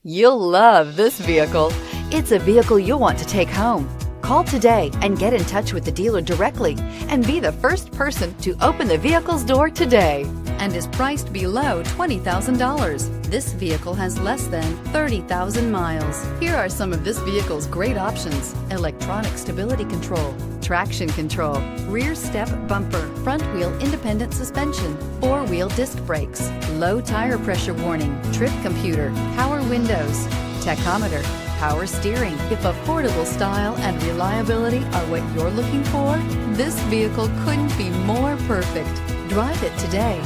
You'll love this vehicle. It's a vehicle you'll want to take home. Call today and get in touch with the dealer directly and be the first person to open the vehicle's door today, and is priced below $20,000. This vehicle has less than 30,000 miles. Here are some of this vehicle's great options: electronic stability control, traction control, rear step bumper, front wheel independent suspension, four-wheel disc brakes, low tire pressure warning, trip computer, power windows, tachometer, power steering. If affordable style and reliability are what you're looking for, this vehicle couldn't be more perfect. Drive it today.